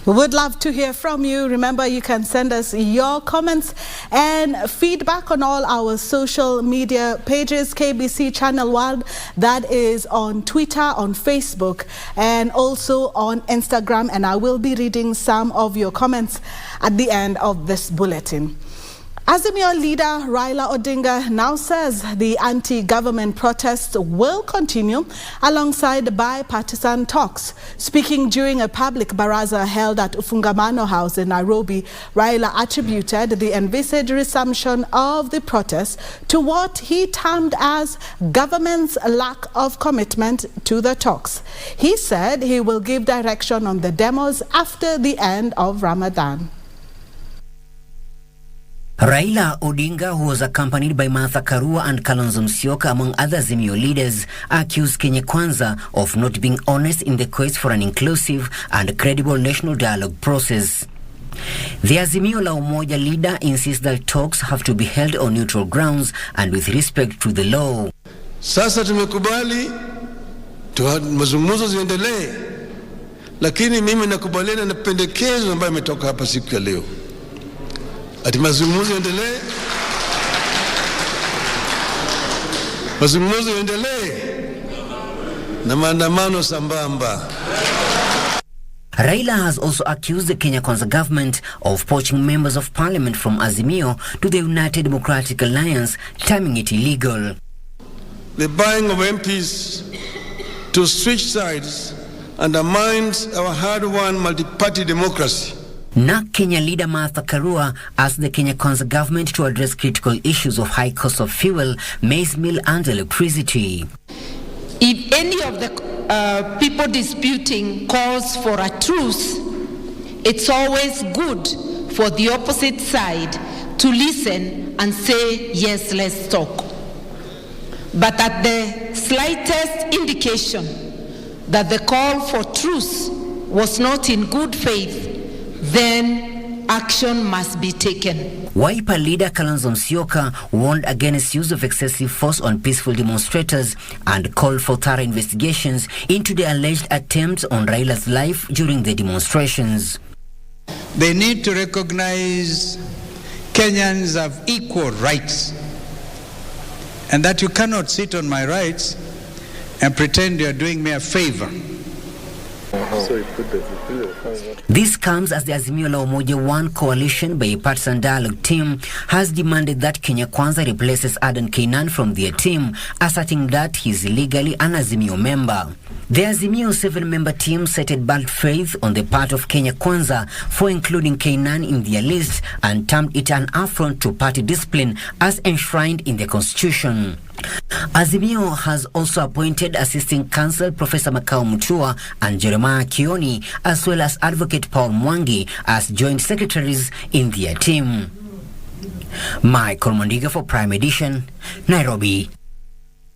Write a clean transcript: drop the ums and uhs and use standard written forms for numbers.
We would love to hear from you. Remember, you can send us your comments and feedback on all our social media pages, KBC Channel 1, that is on Twitter, on Facebook, and also on Instagram. And I will be reading some of your comments at the end of this bulletin. Azimio leader Raila Odinga now says the anti-government protests will continue alongside bipartisan talks. Speaking during a public Baraza held at Ufungamano House in Nairobi, Raila attributed the envisaged resumption of the protests to what he termed as government's lack of commitment to the talks. He said he will give direction on the demos after the end of Ramadan. Raila Odinga, who was accompanied by Martha Karua and Kalonzo Musyoka, among other Azimio leaders, accused Kenya Kwanza of not being honest in the quest for an inclusive and credible national dialogue process. The Azimio la Umoja leader insists that talks have to be held on neutral grounds and with respect to the law. Sasa tumekubali mazungumzo ziendelee, lakini mimi nakubaliana na pendekezo ambayo imetoka hapa siku ya leo. Ati mazungumzo yaendelee, mazungumzo yaendelee na maandamano sambamba. Raila has also accused the Kenya Kwanza government of poaching members of parliament from Azimio to the United Democratic Alliance, terming it illegal. The buying of MPs to switch sides undermines our hard-won multi-party democracy. Now, Kenya leader Martha Karua asked the Kenya Kwanza government to address critical issues of high cost of fuel, maize meal and electricity. If any of the people disputing calls for a truce, it's always good for the opposite side to listen and say, yes, let's talk. But at the slightest indication that the call for truce was not in good faith, then action must be taken. Wiper leader Kalonzo Musyoka warned against use of excessive force on peaceful demonstrators and called for thorough investigations into the alleged attempts on Raila's life during the demonstrations. They need to recognize Kenyans have equal rights, and that you cannot sit on my rights and pretend you are doing me a favor. This comes as the Azimio la Umoja One coalition bipartisan dialogue team has demanded that Kenya Kwanza replaces Adan Keynan from their team, asserting that he is illegally an Azimio member. The Azimio 7-member team cited bad faith on the part of Kenya Kwanza for including Keynan in their list and termed it an affront to party discipline as enshrined in the constitution. Azimio has also appointed Assisting Counsel Professor Makau Mutua and Jeremiah Kioni, as well as Advocate Paul Mwangi, as joint secretaries in their team. Michael Mondiga for Prime Edition, Nairobi.